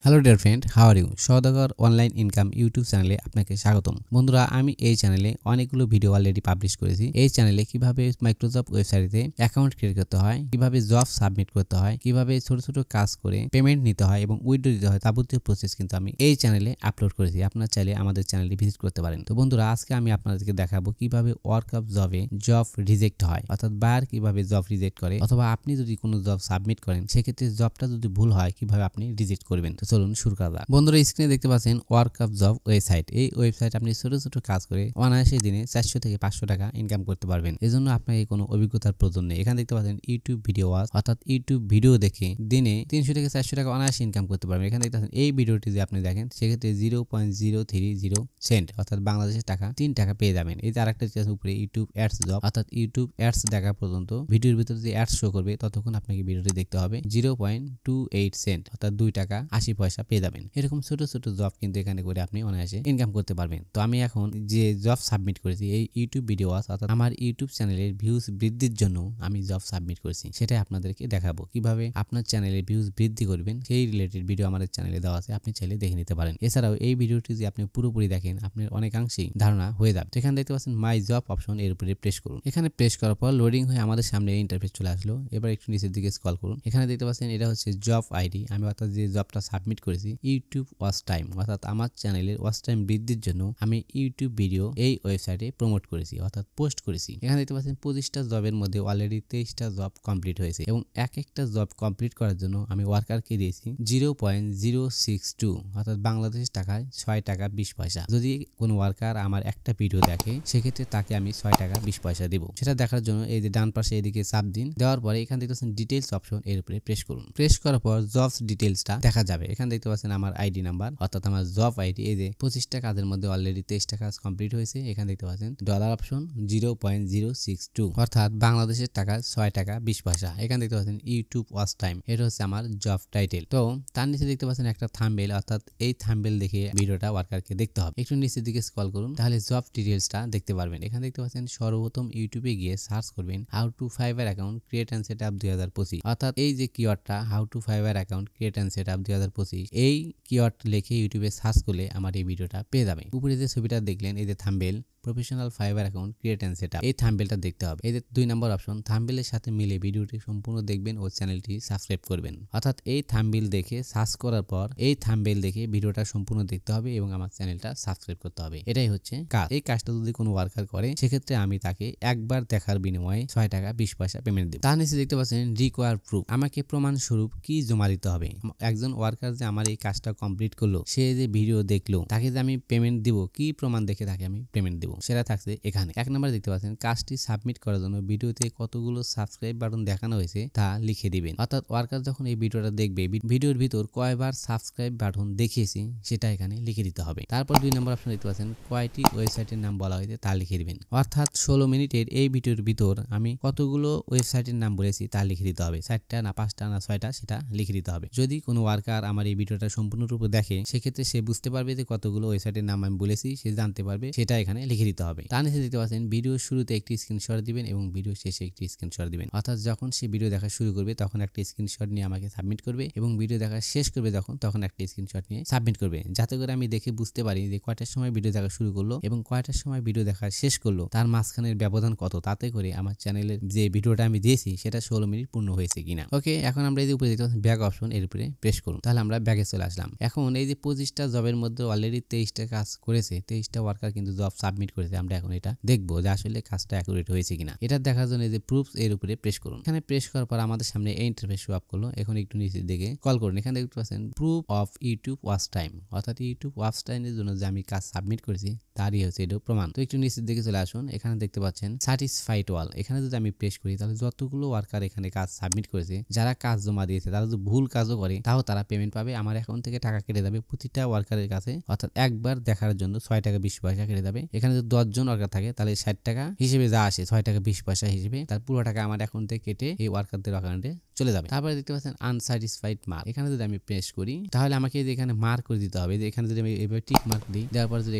Hello dear friend, how are you? Saudagar online income YouTube চ্যানেলে আপনাকে স্বাগতম। বন্ধুরা, আমি এই চ্যানেলে অনেকগুলো ভিডিও অলরেডি পাবলিশ করেছি। এই চ্যানেলে কিভাবে মাইক্রোসফট ওয়েবসাইটে অ্যাকাউন্ট ক্রিয়েট করতে হয়, কিভাবে জব সাবমিট করতে হয়, কিভাবে ছোট ছোট কাজ করে পেমেন্ট নিতে হয় এবং উইথড্র দিতে হয় যাবতীয় প্রসেস কিন্তু আমি এই চ্যানেলে আপলোড করেছি। আপনারা চাইলে আমাদের চ্যানেলটি ভিজিট করতে পারেন। তো বন্ধুরা, আজকে আমি আপনাদেরকে দেখাবো কিভাবে ওয়ার্কআপ জবে জব রিজেক্ট হয়, অর্থাৎ বায়ার কিভাবে জব রিজেক্ট করে, অথবা আপনি যদি কোনো জব সাবমিট করেন সেক্ষেত্রে জবটা যদি ভুল হয় কিভাবে আপনি রিজেক্ট করবেন। তো চলুন শুরু করা যাক। বন্ধুরা, স্ক্রিনে দেখতে পাচ্ছেন ওয়ার্কআপ জব ওয়েবসাইট। এই ওয়েবসাইট আপনি ছোট ছোট কাজ করে অনায়াসে দিনে 400 থেকে 500 টাকা ইনকাম করতে পারবেন। এজন্য আপনাকে কোনো অভিজ্ঞতার প্রয়োজন নেই। এখানে দেখতে পাচ্ছেন ইউটিউব ভিডিও ওয়াচ, অর্থাৎ ইউটিউব ভিডিও দেখে দিনে 300 থেকে 400 টাকা অনায়াসে ইনকাম করতে পারবেন। এখানে দেখতে পাচ্ছেন এই ভিডিওটি যে আপনি দেখেন সেক্ষেত্রে 0.030 সেন্ট অর্থাৎ বাংলাদেশের টাকা 3 টাকা পেয়ে যাবেন। এই যে আরেকটা আছে উপরে ইউটিউব অ্যাডস জব, অর্থাৎ ইউটিউব অ্যাডস দেখা পর্যন্ত ভিডিওর ভিতরে যে অ্যাডস শো করবে ততক্ষণ আপনাকে ভিডিওটি দেখতে হবে। 0.28 সেন্ট অর্থাৎ 2 টাকা 80 পয়সা পেয়ে যাবেন। এরকম ছোট ছোট জব কিন্তু এখানে করে আপনি অনায়াসে ইনকাম করতে পারবেন। তো আমি এখন যে জব সাবমিট করেছি এই ইউটিউব ভিডিও ওয়াচ, অর্থাৎ আমার ইউটিউব চ্যানেলের ভিউজ বৃদ্ধির জন্য আমি জব সাবমিট করেছি, সেটাই আপনাদেরকে দেখাবো। কিভাবে আপনার চ্যানেলের ভিউজ বৃদ্ধি করবেন সেই রিলেটেড ভিডিও আমাদের চ্যানেলে দেওয়া আছে, আপনি চাইলে দেখে নিতে পারেন। এছাড়াও এই ভিডিওটি যে আপনি পুরোপুরি দেখেন আপনার অনেকাংশেই ধারণা হয়ে যাবে। এখানে দেখতে পাচ্ছেন মাই জব অপশন, এর উপরে প্রেস করুন। এখানে প্রেস করার পর লোডিং হয়ে আমাদের সামনে ইন্টারফেস চলে আসলো। এবার একটু নিচের দিকে স্ক্রল করুন। এখানে দেখতে পাচ্ছেন এটা হচ্ছে জব আইডি। আমি অর্থাৎ যে জবটা সাবমিট করেছি ইউটিউব ওয়াচ টাইম, অর্থাৎ আমার চ্যানেলের ওয়াচ টাইম বৃদ্ধির জন্য আমি ইউটিউব ভিডিও এই ওয়েবসাইটে প্রমোট করেছি, অর্থাৎ পোস্ট করেছি। এখানে দেখতে পাচ্ছেন 25টা জবের মধ্যে অলরেডি 23টা জব কমপ্লিট হয়েছে এবং এক একটা জব কমপ্লিট করার জন্য আমি ওয়ার্কারকে দিয়েছি 0.062 অর্থাৎ বাংলাদেশ টাকায় 6 টাকা 20 পয়সা। যদি কোনো ওয়ার্কার আমার একটা ভিডিও দেখে সেক্ষেত্রে তাকে আমি 6 টাকা 20 পয়সা দেবো। সেটা দেখার জন্য এই যে ডান পাশে এদিকে চাপ দিন। দেওয়ার পরে এখানে দেখতে পাচ্ছেন ডিটেলস অপশন, এর উপরে প্রেস করুন। প্রেস করার পর জবস ডিটেলসটা দেখা যাবে। এখানে দেখতে পাচ্ছেন আমার আইডি নাম্বার, অর্থাৎ আমার জব আইডি। এই যে 25টা কাজের মধ্যে অলরেডি 23টা কাজ কমপ্লিট হয়েছে। এখানে দেখতে পাচ্ছেন ডলার অপশন 0.062 অর্থাৎ বাংলাদেশের টাকা 6 টাকা 20 পয়সা। এখানে দেখতে পাচ্ছেন ইউটিউব ওয়াচ টাইম, এটা হচ্ছে আমার জব টাইটেল। তো তার নিচে দেখতে পাচ্ছেন একটা থাম্বনেল, অর্থাৎ এই থাম্বনেল দেখে ভিডিওটা ওয়ার্কারকে দেখতে হবে। একটু নিচের দিকে স্ক্রল করুন, তাহলে জব ডিটেলসটা দেখতে পারবেন। এখানে দেখতে পাচ্ছেন সর্বপ্রথম ইউটিউবে গিয়ে সার্চ করবেন how to Fiverr account create and set up 2025, অর্থাৎ এই যে কিওয়ার্ডটা how to Fiverr account create and set up 2025, এই কিওয়ার্ড লিখে ইউটিউবে সার্চ করলে আমার এই ভিডিওটা পেয়ে যাবেন। উপরে যে ছবিটা দেখলেন এই যে thumbnail, professional Fiverr account create and set up, এই থাম্বনেলটা দেখতে হবে। এই যে 2 নম্বর অপশন, থাম্বনেলের সাথে মিলে ভিডিওটি সম্পূর্ণ দেখবেন ও চ্যানেলটি সাবস্ক্রাইব করবেন। অর্থাৎ এই থাম্বনেল দেখে সার্চ করার পর এই থাম্বনেল দেখে ভিডিওটা সম্পূর্ণ দেখতে হবে এবং আমার চ্যানেলটা সাবস্ক্রাইব করতে হবে। এটাই হচ্ছে কাজ। এই কাজটা যদি কোনো ওয়ার্কার করে সেক্ষেত্রে আমি তাকে একবার দেখার বিনিময়ে 6 টাকা 20 পয়সা পেমেন্ট দেব। তার নিচে দেখতে পাচ্ছেন রিকোয়ার প্রুফ, আমাকে প্রমাণ স্বরূপ কি জমা দিতে হবে। একজন ওয়ার্কার যে আমার এই কাজটা কমপ্লিট করলো, সে যে ভিডিও দেখলো, তাকে যে আমি পেমেন্ট দিব, কি প্রমাণ দেখে তাকে আমি পেমেন্ট দেব, সেটা থাকছে এখানে। 1 নম্বরে দেখতে পাচ্ছেন কাজটি সাবমিট করার জন্য ভিডিওতে কতগুলো সাবস্ক্রাইব বাটন দেখানো হয়েছে তা লিখে দিবেন। অর্থাৎ ওয়ার্কার যখন এই ভিডিওটা দেখবে ভিডিওর ভিতর কয়বার সাবস্ক্রাইব বাটন দেখিয়েছি সেটা এখানে লিখে দিতে হবে। তারপর 2 নম্বর অপশন দেখতে পাচ্ছেন কয়টি ওয়েবসাইটের নাম বলা হয়েছে তা লিখে দিবেন। অর্থাৎ 16 মিনিটের এই ভিডিওর ভিতর আমি কতগুলো ওয়েবসাইটের নাম বলেছি তা লিখে দিতে হবে। 4টা না 5টা না 6টা সেটা লিখে দিতে হবে। যদি কোনো ওয়ার্কার আমার এই ভিডিওটা সম্পূর্ণরূপে দেখে সেক্ষেত্রে সে বুঝতে পারবে যে কতগুলো ওয়েবসাইটের নাম আমি বলেছি, সে জানতে পারবে, সেটা এখানে লিখে দিতে হবে। তার নিচে দেখতে পাচ্ছেন ভিডিও শুরুতে একটি স্ক্রিনশট দিবেন এবং ভিডিও শেষে একটি স্ক্রিনশট দিবেন। অর্থাৎ যখন সে ভিডিও দেখা শুরু করবে তখন একটা স্ক্রিনশট নিয়ে আমাকে সাবমিট করবে এবং ভিডিও দেখা শেষ করবে তখন একটা স্ক্রিনশট নিয়ে সাবমিট করবে, যাতে করে আমি দেখে বুঝতে পারি যে কয়টার সময় ভিডিও দেখা শুরু করলো এবং কয়টার সময় ভিডিও দেখা শেষ করলো, তার মাঝখানের ব্যবধান কত, তাতে করে আমার চ্যানেলের যে ভিডিওটা আমি দিয়েছি সেটা 16 মিনিট পূর্ণ হয়েছে কিনা। ওকে, এখন আমরা এই যে উপরে দেখতে পাচ্ছি ব্যাক অপশন, এর উপরে প্রেস করুন। তাহলে আমরা ব্যাকে চলে আসলাম। এখন এই যে 25টা জবের মধ্যে অলরেডি 23টা কাজ করেছে, 23টা ওয়ার্কার কিন্তু জব সাবমিট করেছে। আমরা এখন এটা দেখবো যে আসলে কাজটা অ্যাকুরেট হয়েছে কিনা। এটা দেখার জন্য এই যে প্রুফস, এর উপরে প্রেস করুন। এখানে প্রেস করার পর আমাদের সামনে এই ইন্টারফেস শো আপ করলো। এখন একটু নিচের দিকে কল করুন। এখানে দেখতে পাচ্ছেন proof of YouTube watch time, অর্থাৎ ইউটিউব ওয়াচ টাইমের জন্য যে আমি কাজ সাবমিট করেছি তারই হচ্ছে এটা প্রমাণ। তো একটু নিচের দিকে চলে আসুন। এখানে দেখতে পাচ্ছেন স্যাটিসফাইড ওয়াল, এখানে যদি আমি প্রেস করি তাহলে যতগুলো ওয়ার্কার এখানে কাজ সাবমিট করেছে, যারা কাজ জমা দিয়েছে, তারা যদি ভুল কাজও করে তাও তারা পেমেন্ট পাবে। আমার অ্যাকাউন্ট থেকে টাকা কেটে যাবে প্রতিটা ওয়ার্কারের কাছে, অর্থাৎ একবার দেখার জন্য 6 টাকা 20 পয়সা কেটে যাবে। এখানে যদি 10 জন ওয়ার্কার থাকে তাহলে 60 টাকা হিসেবে যা আসে 6 টাকা 20 পয়সা হিসেবে তার পুরো টাকা আমার অ্যাকাউন্ট থেকে কেটে এই ওয়ার্কারদের অ্যাকাউন্টে চলে যাবে। তারপরে দেখতে পাচ্ছেন আনস্যাটিসফাইড মার্ক, এখানে যদি আমি প্রেস করি তাহলে আমাকে এখানে মার্ক করে দিতে হবে। এখানে যদি আমি এভাবে টিক মার্ক দিই, দেওয়ার পর যদি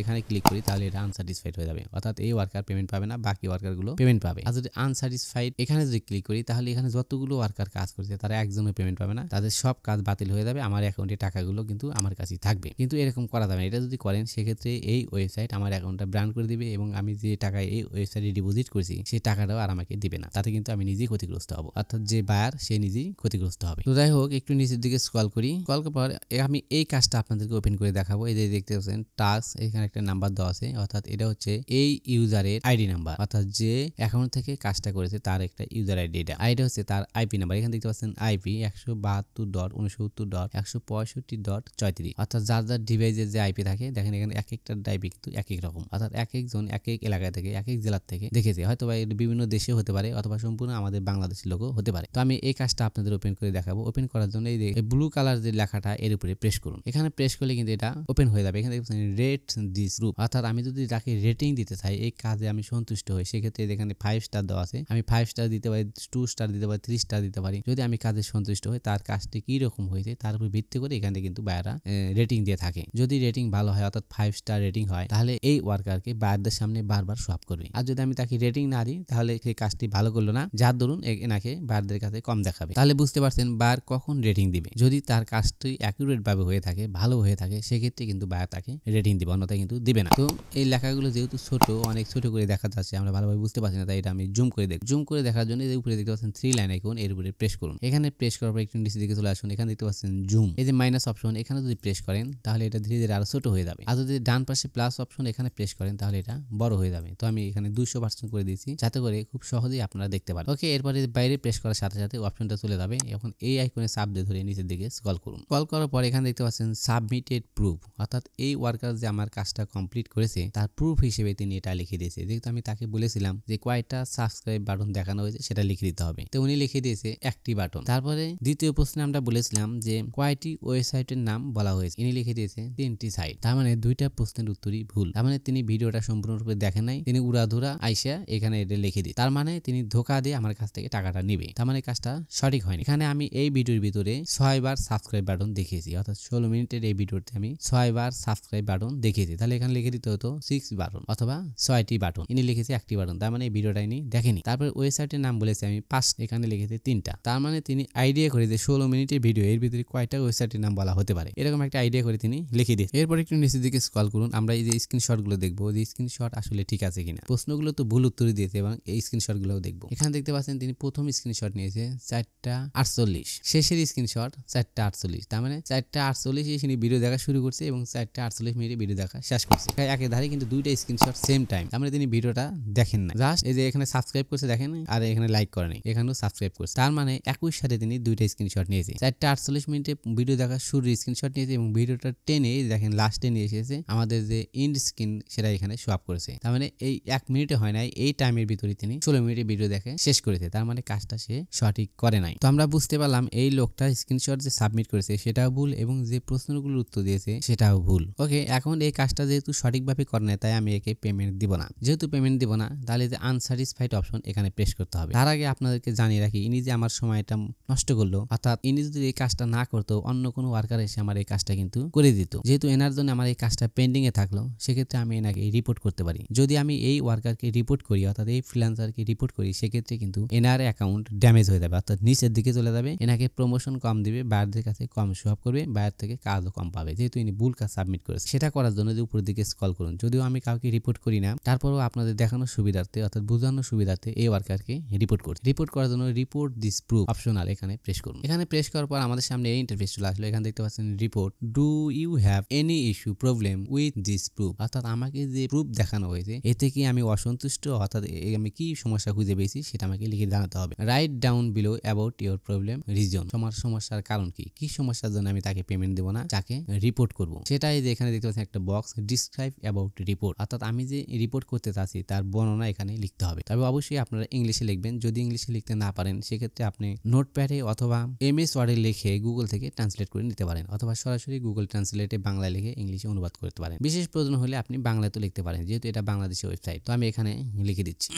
এখানে ক্লিক করি তাহলে এটা আনস্যাটিসফাইড হয়ে যাবে, অর্থাৎ এই ওয়ার্কার পেমেন্ট পাবে না, বাকি ওয়ার্কার গুলো পেমেন্ট পাবে। আর যদি আনস্যাটিসফাইড এখানে যদি ক্লিক করি তাহলে এখানে যতগুলো ওয়ার্কার কাজ করছে তারা একজনও পেমেন্ট পাবে না, তাদের সব কাজ বাতিল হয়ে যাবে, আমার অ্যাকাউন্টে টাকাগুলো কিন্তু আমার কাছেই থাকবে। কিন্তু এরকম করা যাবে না। এটা যদি করেন সেক্ষেত্রে এই ওয়েবসাইট আমার অ্যাকাউন্টটা ব্যান করে দিবে এবং আমি যে টাকা এই ওয়েবসাইটে ডিপোজিট করছি সেই টাকাটাও আর আমাকে দিবে না, তাতে কিন্তু আমি নিজেই ক্ষতিগ্রস্ত হব, অর্থাৎ যে বায়ার সে নিজেই ক্ষতিগ্রস্ত হবে। তো যাই হোক, একটু নিচের দিকে স্ক্রল করি। স্ক্রল করার পর আমি এই কাজটা আপনাদেরকে ওপেন করে দেখাবো। এই যে দেখতে পাচ্ছেন টাস্ক, এখানে একটা নাম্বার দেওয়া আছে, অর্থাৎ এটা হচ্ছে এই ইউজারের আইডি নাম্বার, অর্থাৎ যে অ্যাকাউন্ট থেকে কাজটা করেছে তার একটা ইউজার আইডি। এটা হচ্ছে তার আইপি নাম্বার। এখানে দেখতে পাচ্ছেন আইপি 172.69.165.34, অর্থাৎ যার যার ডিভাইসের যে আইপি থাকে দেখেন এখানে এক একটা আইপি কিন্তু এক এক রকম, অর্থাৎ এক একজন এক এক এলাকা থেকে এক এক জেলার থেকে দেখেছে, হয়তো বা বিভিন্ন দেশে হতে পারে অথবা সম্পূর্ণ আমাদের বাংলাদেশের লোকও হতে পারে। তো আমি এই কাজটা আপনাদের ওপেন করে দেখাবো। ওপেন করার জন্য এই ব্লু কালার যে লেখাটা এর উপরে প্রেস করুন। এখানে প্রেস করলে কিন্তু এটা ওপেন হয়ে যাবে। এখানে দেখছেন রেট দিস গ্রুপ, অর্থাৎ আমি যদি তাকে রেটিং দিতে চাই এই কাজে আমি সন্তুষ্ট হই সেক্ষেত্রে এখানে 5 স্টার দেওয়া আছে, আমি 5 স্টার দিতে পারি, 2 স্টার দিতে পারি, 3 স্টার দিতে পারি। যদি আমি কাজে সন্তুষ্ট হই তার কাজটি কি রকম হয়েছে তার উপর ভিত্তি করে এখানে কিন্তু বায়াররা রেটিং দিয়ে থাকে। যদি রেটিং ভালো হয় অর্থাৎ 5 স্টার রেটিং হয় তাহলে এই ওয়ার্কারকে বায়ারদের সামনে বারবার সোয়াপ করবে। আর যদি আমি তাকে রেটিং না দিই তাহলে সেই কাজটি ভালো করলো না, যার দরুন এনাকে বায়ারদের কাছে কম দেখাবে। তাহলে বুঝতে পারছেন বায়ার কখন রেটিং দিবে। যদি তার কাজটি অ্যাকুরেট ভাবে হয়ে থাকে, ভালো হয়ে থাকে, সেক্ষেত্রে কিন্তু বায়ার তাকে রেটিং দিবে, অন্যথায় কিন্তু দিবে না। তো এই লেখাগুলো যেহেতু ছোট, অনেক ছোট করে দেখা যাচ্ছে, আমরা ভালোভাবে বুঝতে পারছি না, তাই এটা আমি জুম করে দেখব। জুম করে দেখার জন্য এই উপরে দেখতে পাচ্ছেন 3 লাইন আইকন, এর উপরে প্রেস করুন। এখানে প্রেস করার পর একটু নিচের দিকে চলে আসুন। এখানে দেখতে পাচ্ছেন জুম, এই যে মাইনাস অপশন, এখানে যদি প্রেস করেন তাহলে এটা ধীরে ধীরে আরো ছোট হয়ে যাবে। আর যদি ডান পাশে প্লাস অপশন এখানে প্রেস করেন তাহলে এটা বড় হয়ে যাবে। তো আমি এখানে 200% করে দিয়েছি যাতে করে খুব সহজেই আপনারা দেখতে পারেন। ওকে, এরপরে বাইরে প্রেস করার সাথে সাথে অপশনটা চলে যাবে। এখন এই আইকনে চাপ দিয়ে ধরে নিচের দিকে স্ক্রল করুন। স্ক্রল করার পর এখানে দেখতে পাচ্ছেন সাবমিটেড প্রুফ, অর্থাৎ এই ওয়ার্কার যে আমার কাজটা কমপ্লিট করেছে তার প্রুফ হিসেবে তিনি এটা লিখে দিয়েছে। যেহেতু আমি তাকে বলেছিলাম যে কয়টা সাবস্ক্রাইব বাটন দেখানো হয়েছে সেটা লিখে দিতে হবে, তো উনি লিখে দিয়েছে একটি বাটন। তারপরে দ্বিতীয় প্রশ্নে আমরা বলেছিলাম যে কয়টি ওয়েবসাইটের নাম বলা হয়েছে, ইনি লিখে দিয়েছে 3টি সাইট। তার মানে 2টা প্রশ্নের উত্তরই ভুল। তার মানে তিনি ভিডিওটা সম্পূর্ণরূপে দেখেন নাই, তিনি উড়াধুরা আইসা এখানে এটা লিখে দিই, তার মানে তিনি ধোকা দিয়ে আমার কাছ থেকে টাকাটা নিবে, তার মানে কাজটা সঠিক হয়নি। এখানে আমি এই ভিডিওর ভিতরে 6 বার সাবস্ক্রাইব বাটন দেখিয়েছি, অর্থাৎ 16 মিনিটের এই ভিডিওতে আমি 6 বার সাবস্ক্রাইব বাটন দেখিয়েছি, তাহলে এখানে লিখে দিতে হতো 6 বাটন অথবা 6টি বাটন, ইনি লিখেছে একটি বাটন, তার মানে এই ভিডিওটা ইনি দেখেনি। তারপর ওয়েবসাইটের নাম বলেছে আমি 5, এখানে লিখেছে 3টা, তার মানে তিনি আইডিয়া করে যে 16 মিনিটের ভিডিও এর ভিতরে কয়টা ওয়েবসাইটের নাম বলা হতে পারে, এরকম একটা আইডিয়া করে তিনি লিখে দিয়েছে। এরপর একটু নিচের দিকে স্ক্রল করুন। আমরা এই যে স্ক্রিনশট গুলো দেখবো যে স্ক্রিনশট আসলে ঠিক আছে কিনা। প্রশ্নগুলো তো ভুল উত্তর দিয়েছে এবং এই স্ক্রিনশট গুলো দেখবো। এখানে দেখতে পাচ্ছেন তিনি প্রথম স্ক্রিনশট নিয়েছে 4:48, শেষের স্ক্রিনশট 4:48, তার মানে 4:48 তিনি ভিডিও দেখা শুরু করছে এবং 4:48 মিনিটে ভিডিও দেখা শেষ করছে। একে ধারে কিন্তু 2টা স্ক্রিনশট সেম টাইম, তার মানে তিনি ভিডিওটা দেখেন না, জাস্ট এই যে এখানে সাবস্ক্রাইব করছে দেখেন আর এখানে লাইক করে নাই, এখানেও সাবস্ক্রাইব করছে, তার মানে একই সাথে তিনি 2টা স্ক্রিনশট নিয়েছে। 4:48 মিনিটে ভিডিও দেখা শুরুর স্ক্রিনশট নিয়েছে এবং ভিডিওটা টেনে দেখেন লাস্টে নিয়ে এসেছে আমাদের যে ইন্ড স্ক্রিন সেটা এখানে শো আপ করেছে, তার মানে এই 1 মিনিটে হয় নাই, এই টাইমের ভিতরে তিনি 16 মিনিটে ভিডিও দেখে শেষ করেছে, তার মানে কাজটা সে সঠিক করে নাই। তো আমরা বুঝতে পারলাম এই লোকটা স্ক্রিনশট যে সাবমিট করেছে সেটাও ভুল এবং যে প্রশ্নগুলোর উত্তর দিয়েছে সেটাও ভুল। ওকে, এখন এই কাজটা যেহেতু সঠিকভাবে করে নাই তাই আমি একে পেমেন্ট দিব না। যেহেতু পেমেন্ট দিব না তাহলে যে আনস্যাটিসফাইড অপশন এখানে প্রেস করতে হবে। তার আগে আপনাদেরকে জানিয়ে রাখি ইনি যে আমার সময়টা নষ্ট করলো, অর্থাৎ ইনি যদি এই কাজটা না করতো অন্য কোনো ওয়ার্কার এসে আমার এই কাজটা কিন্তু করে দিত। যেহেতু এনার জন্য আমার এই কাজটা পেন্ডিং এ থাকলো সেক্ষেত্রে আমি এনাকে রিপোর্ট করতে পারি। যদি আমি এই ওয়ার্কারকে রিপোর্ট করি অর্থাৎ এই ফ্রিল্যান্সারকে রিপোর্ট করি সেক্ষেত্রে কিন্তু এনার অ্যাকাউন্ট ড্যামেজ হয়ে যাবে, অর্থাৎ নিচের দিকে চলে যাবে, এনাকে প্রমোশন কম দিবে, বায়ারদের কাছে কম শো আপ করবে, বায়ার থেকে কাজও কম পাবে, যেহেতু ইনি ভুল কাজ সাবমিট করেছে। সেটা করার জন্য যে উপরের দিকে স্ক্রল করুন, যদিও আমি কাউকে রিপোর্ট করি না তারপরেও আপনাদের দেখানোর সুবিধার্থে অর্থাৎ বোঝানোর সুবিধার্থে এই ওয়ার্কারকে রিপোর্ট করুন। রিপোর্ট করার জন্য রিপোর্ট দিস প্রুফ অপশনাল এখানে প্রেস করুন। এখানে প্রেস করার পর আমাদের সামনে এই ইন্টারফেস চলে আসলো। এখানে দেখতে পাচ্ছেন report, do you have any issue problem with this proof, অর্থাৎ আমাকে যে প্রুফ দেখানো হয়েছে এতে কি আমি অসন্তুষ্ট, অর্থাৎ আমি কি সমস্যা খুঁজে পেয়েছি সেটা আমাকে লিখে জানাতে হবে। Write down below about your problem reason, তোমার সমস্যার কারণ কি, কি সমস্যার জন্য আমি তাকে পেমেন্ট দেবো না, যাকে রিপোর্ট করবো। সেটাই যে এখানে দেখতে পাচ্ছেন একটা বক্স ডিসক্রাইব অ্যাবাউট রিপোর্ট, অর্থাৎ আমি যে রিপোর্ট করতে চাচ্ছি তার বর্ণনা এখানে লিখতে হবে। তবে অবশ্যই আপনারা ইংলিশে লিখবেন, যদি ইংলিশে লিখতে না পারেন সেক্ষেত্রে আপনি নোটপ্যাডে অথবা MS ওয়ার্ডে লিখে গুগল থেকে ট্রান্সলেট করে নিতে পারেন, অথবা সরাসরি গুগল ট্রান্সলেটে বাংলায় লিখে ইংলিশে অনুবাদ করতে পারেন। বিশেষ প্রয়োজন হলে আপনি বাংলায় তো লিখতে পারেন, যেহেতু এটা বাংলাদেশের ওয়েবসাইট। তো আমি এখানে লিখে দিচ্ছি।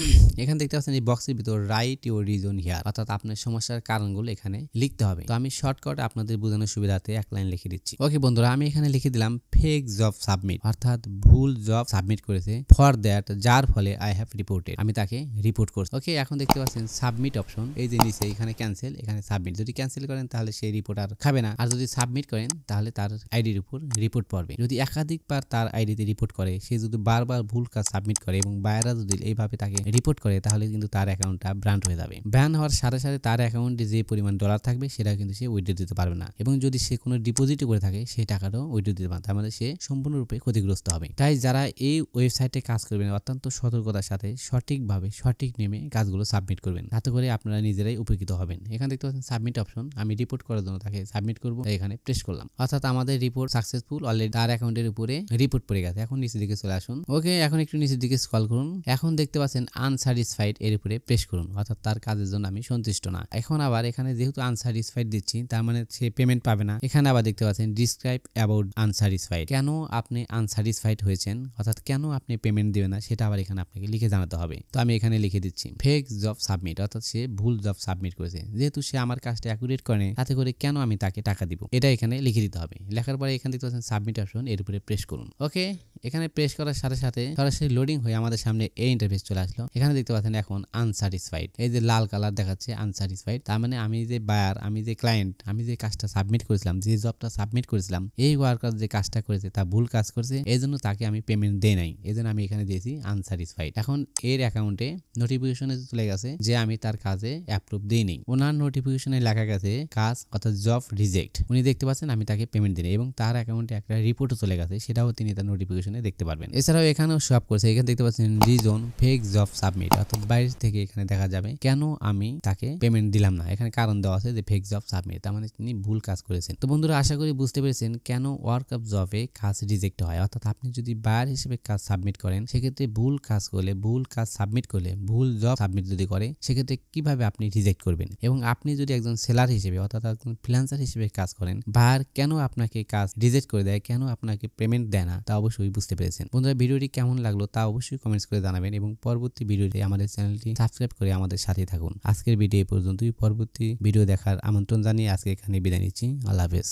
এখানে দেখতে পাচ্ছেন এই বক্সের ভিতর রাইট ইউর রিজন হিয়ার, অর্থাৎ আপনার সমস্যার কারণগুলো এখানে লিখতে হবে। তো আমি শর্টকাট আপনাদের বোঝানোর সুবিধাতে 1 লাইন লিখে দিচ্ছি। ওকে বন্ধুরা, আমি এখানে লিখে দিলাম ফেক জব সাবমিট, অর্থাৎ ভুল জব সাবমিট করেছে। ফর দ্যাট, যার ফলে আই হ্যাভ রিপোর্টেড, আমি তাকে রিপোর্ট করছি। ওকে, এখন দেখতে পাচ্ছেন সাবমিট অপশন, এই যে নিচে এখানে ক্যান্সেল, এখানে সাবমিট। যদি ক্যান্সেল করেন তাহলে সেই রিপোর্ট আর খাবে না, আর যদি সাবমিট করেন তাহলে তার আইডির উপর রিপোর্ট পড়বে। যদি একাধিকবার তার আইডিতে রিপোর্ট করে, সে যদি বারবার ভুল কাজ সাবমিট করে এবং বায়াররা যদি এইভাবে তাকে রিপোর্ট করে, তাহলে কিন্তু তার অ্যাকাউন্টটা ব্যান হয়ে যাবে। ব্যান হওয়ার সাথে সাথে তার অ্যাকাউন্টে যে পরিমাণ ডলার থাকবে সেটা কিন্তু সে উইথড্র দিতে পারবে না, এবং যদি সে কোনো ডিপোজিট করে থাকে সেই টাকাটাও উইথড্র দিতে পারবে, তার মানে সে সম্পূর্ণরূপে ক্ষতিগ্রস্ত হবে। তাই যারা এই ওয়েবসাইটে কাজ করবেন অত্যন্ত সতর্কতার সাথে সঠিকভাবে সঠিক নিয়মে কাজগুলো সাবমিট করবেন, তাতে করে আপনারা নিজেরাই উপকৃত হবেন। এখানে দেখতে পাচ্ছেন সাবমিট অপশন, আমি রিপোর্ট করার জন্য তাকে সাবমিট করবো, এখানে প্রেস করলাম, অর্থাৎ আমাদের রিপোর্ট সাকসেসফুল, অলরেডি তার অ্যাকাউন্টের উপরে রিপোর্ট পড়ে গেছে। এখন নিচের দিকে চলে আসুন। ওকে, এখন একটু নিচের দিকে স্ক্রল করুন। এখন দেখতে পাচ্ছেন আনস্যাটিসফাইড, এর উপরে প্রেস করুন, অর্থাৎ তার কাজের জন্য আমি সন্তুষ্ট না। এখন আবার এখানে যেহেতু আনস্যাটিসফাইড দিচ্ছি, তার মানে সে পেমেন্ট পাবে না। এখানে আবার দেখতে পাচ্ছেন ডিসক্রাইব অ্যাবাউট আনস্যাটিসফাইড, কেন আপনি আনস্যাটিসফাইড হয়েছেন, অর্থাৎ কেন আপনি পেমেন্ট দিবেন না সেটা আবার এখানে আপনাকে লিখে জানাতে হবে। তো আমি এখানে লিখে দিচ্ছি ফেক জব সাবমিট, অর্থাৎ সে ভুল জব সাবমিট করেছে। যেহেতু সে আমার কাজটা অ্যাকুরেট করে, তাতে করে কেন আমি তাকে টাকা দিব, এটা এখানে লিখে দিতে হবে। লেখার পরে এখানে দেখতে পাচ্ছেন সাবমিট অপশন, এর উপরে প্রেস করুন। ওকে, এখানে প্রেস করার সাথে সাথে সরাসরি লোডিং হয়ে আমাদের সামনে এই ইন্টারফেস চলে আসলো। এখানে দেখতে পাচ্ছেন এখন আনস্যাটিসফাইড, এই যে লাল কালার দেখাচ্ছে আনস্যাটিসফাইড, তার মানে আমি যে বায়ার, আমি যে ক্লায়েন্ট, আমি যে কাজটা সাবমিট করেছিলাম, যে জবটা সাবমিট করেছিলাম, এই ওয়ার্কার যে কাজটা করেছে তা ভুল কাজ করেছে, এই জন্য তাকে আমি পেমেন্ট দেই নাই, এই জন্য আমি এখানে দিয়েছি আনস্যাটিসফাইড। এখন এর অ্যাকাউন্টে নোটিফিকেশনে চলে গেছে যে আমি তার কাজে অ্যাপ্রুভ দিই নাই। ওনার নোটিফিকেশনে লেখা গেছে কাজ, অর্থাৎ জব রিজেক্ট। উনি দেখতে পাচ্ছেন আমি তাকে পেমেন্ট দিই, এবং তার অ্যাকাউন্টে একটা রিপোর্টও চলে গেছে, সেটাও তিনি তার নোটিফিকেশনে দেখতে পারবেন। এছাড়াও এখানেও শো আপ করছে, এখানে দেখতে পাচ্ছেন রিজন ফেক জব সাবমিট, অর্থাৎ বাইরে থেকে এখানে দেখা যাবে কেন আমি তাকে পেমেন্ট দিলাম না। এখানে কারণ দেওয়া আছে যে ফেক জব সাবমিট, তার মানে তিনি ভুল কাজ করেছেন। তো বন্ধুরা, আশা করি বুঝতে পেরেছেন কেন ওয়ার্ক অফ জবে কাজ রিজেক্ট হয়। অর্থাৎ আপনি যদি বায়ার হিসেবে কাজ সাবমিট করেন, সেক্ষেত্রে ভুল কাজ করলে, ভুল কাজ সাবমিট করলে, ভুল জব সাবমিট যদি করে, সেক্ষেত্রে কিভাবে আপনি রিজেক্ট করবেন। এবং আপনি যদি একজন সেলার হিসেবে, অর্থাৎ একজন ফ্রিল্যান্সার হিসেবে কাজ করেন, বায়ার কেন আপনাকে কাজ রিজেক্ট করে দেয়, কেন আপনাকে পেমেন্ট দেয় না, তা অবশ্যই বুঝতে পেরেছেন। বন্ধুরা, ভিডিওটি কেমন লাগলো তা অবশ্যই কমেন্টস করে জানাবেন, এবং পরবর্তী ভিডিওতে আমাদের চ্যানেলটি সাবস্ক্রাইব করে আমাদের সাথে থাকুন। আজকের ভিডিও এই পর্যন্তই, পরবর্তী ভিডিও দেখার আমন্ত্রণ জানিয়ে আজকে এখানে বিদায় নিচ্ছি। আল্লাহ হাফেজ।